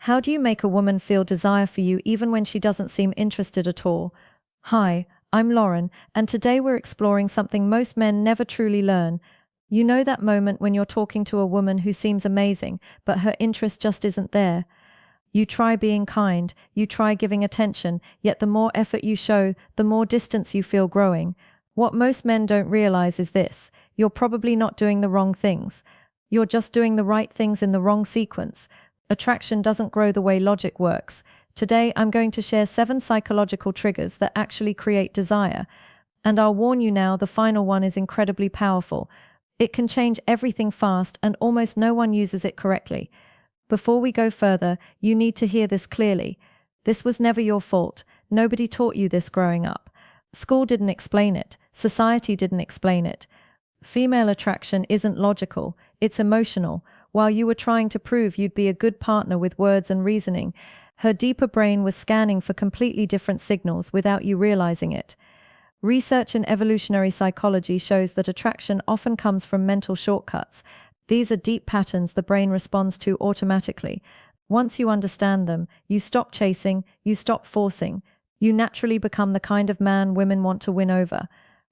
How do you make a woman feel desire for you even when she doesn't seem interested at all? Hi, I'm Lauren, and today we're exploring something most men never truly learn. You know that moment when you're talking to a woman who seems amazing, but her interest just isn't there. You try being kind, you try giving attention, yet the more effort you show, the more distance you feel growing. What most men don't realize is this: you're probably not doing the wrong things. You're just doing the right things in the wrong sequence. Attraction doesn't grow the way logic works. Today, I'm going to share 7 psychological triggers that actually create desire. And I'll warn you now, the final one is incredibly powerful. It can change everything fast, and almost no one uses it correctly. Before we go further, you need to hear this clearly. This was never your fault. Nobody taught you this growing up. School didn't explain it. Society didn't explain it. Female attraction isn't logical, it's emotional. While you were trying to prove you'd be a good partner with words and reasoning, her deeper brain was scanning for completely different signals without you realizing it. Research in evolutionary psychology shows that attraction often comes from mental shortcuts. These are deep patterns the brain responds to automatically. Once you understand them, you stop chasing, you stop forcing. You naturally become the kind of man women want to win over.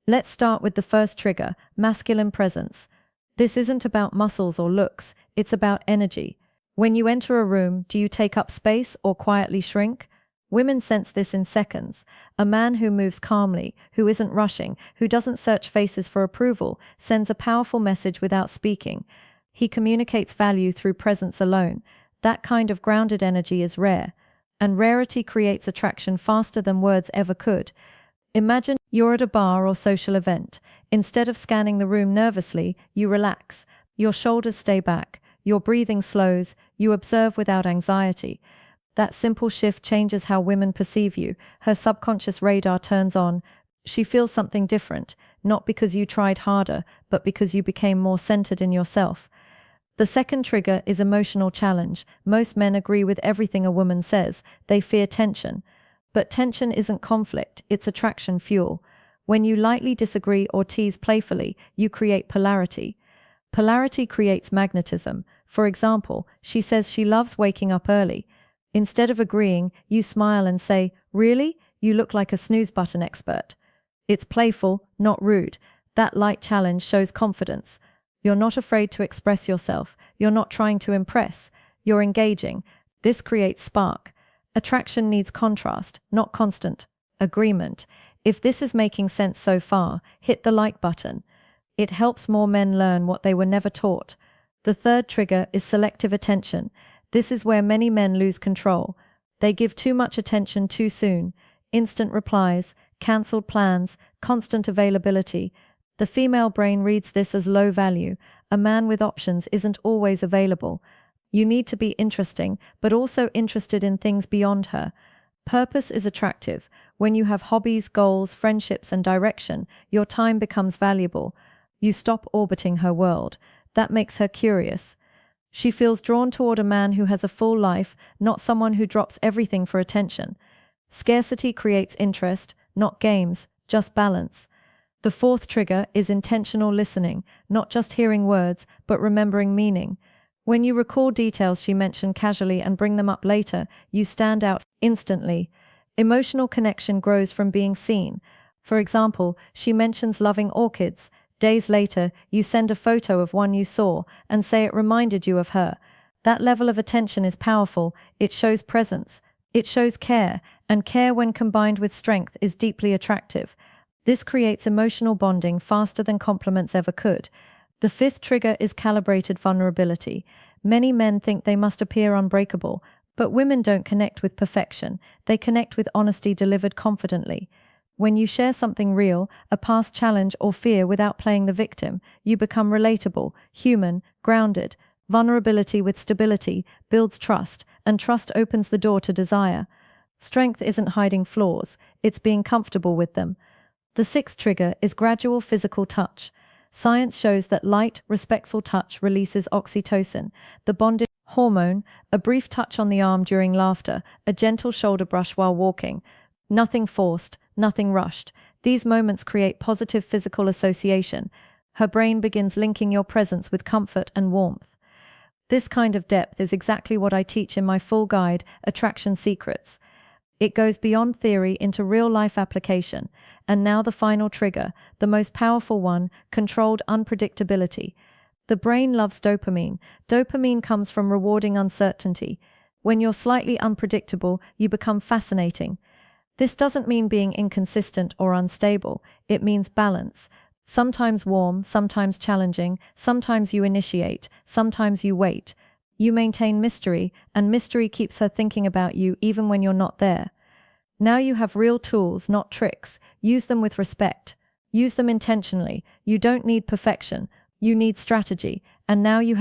Let's start with the first trigger: masculine presence. This isn't about muscles or looks, it's about energy. When you enter a room, do you take up space or quietly shrink? Women sense this in seconds. A man who moves calmly, who isn't rushing, who doesn't search faces for approval, sends a powerful message without speaking. He communicates value through presence alone. That kind of grounded energy is rare, and rarity creates attraction faster than words ever could. Imagine you're at a bar or social event. Instead of scanning the room nervously, you relax. Your shoulders stay back, your breathing slows, you observe without anxiety. That simple shift changes how women perceive you. Her subconscious radar turns on. She feels something different, not because you tried harder, but because you became more centered in yourself. The second trigger is emotional challenge. Most men agree with everything a woman says. They fear tension. But tension isn't conflict, it's attraction fuel. When you lightly disagree or tease playfully, you create polarity. Polarity creates magnetism. For example, she says she loves waking up early. Instead of agreeing, you smile and say, "Really? You look like a snooze button expert." It's playful, not rude. That light challenge shows confidence. You're not afraid to express yourself. You're not trying to impress. You're engaging. This creates spark. Attraction needs contrast, not constant agreement. If this is making sense so far, hit the like button. It helps more men learn what they were never taught. The third trigger is selective attention. This is where many men lose control. They give too much attention too soon. Instant replies, cancelled plans, constant availability. The female brain reads this as low value. A man with options isn't always available. You need to be interesting, but also interested in things beyond her. Purpose is attractive. When you have hobbies, goals, friendships, and direction, your time becomes valuable. You stop orbiting her world. That makes her curious. She feels drawn toward a man who has a full life, not someone who drops everything for attention. Scarcity creates interest, not games, just balance. The fourth trigger is intentional listening, not just hearing words, but remembering meaning. When you recall details she mentioned casually and bring them up later, you stand out instantly. Emotional connection grows from being seen. For example, she mentions loving orchids. Days later, you send a photo of one you saw and say it reminded you of her. That level of attention is powerful. It shows presence. It shows care, and care when combined with strength is deeply attractive. This creates emotional bonding faster than compliments ever could. The fifth trigger is calibrated vulnerability. Many men think they must appear unbreakable, but women don't connect with perfection. They connect with honesty delivered confidently. When you share something real, a past challenge or fear without playing the victim, you become relatable, human, grounded. Vulnerability with stability builds trust, and trust opens the door to desire. Strength isn't hiding flaws, it's being comfortable with them. The sixth trigger is gradual physical touch. Science shows that light, respectful touch releases oxytocin, the bonding hormone. A brief touch on the arm during laughter, a gentle shoulder brush while walking. Nothing forced, nothing rushed. These moments create positive physical association. Her brain begins linking your presence with comfort and warmth. This kind of depth is exactly what I teach in my full guide, Attraction Secrets. It goes beyond theory into real-life application. And now the final trigger, the most powerful one, controlled unpredictability. The brain loves dopamine. Dopamine comes from rewarding uncertainty. When you're slightly unpredictable, you become fascinating. This doesn't mean being inconsistent or unstable. It means balance. Sometimes warm, sometimes challenging, sometimes you initiate, sometimes you wait. You maintain mystery, and mystery keeps her thinking about you even when you're not there. Now you have real tools, not tricks. Use them with respect. Use them intentionally. You don't need perfection. You need strategy. And now you have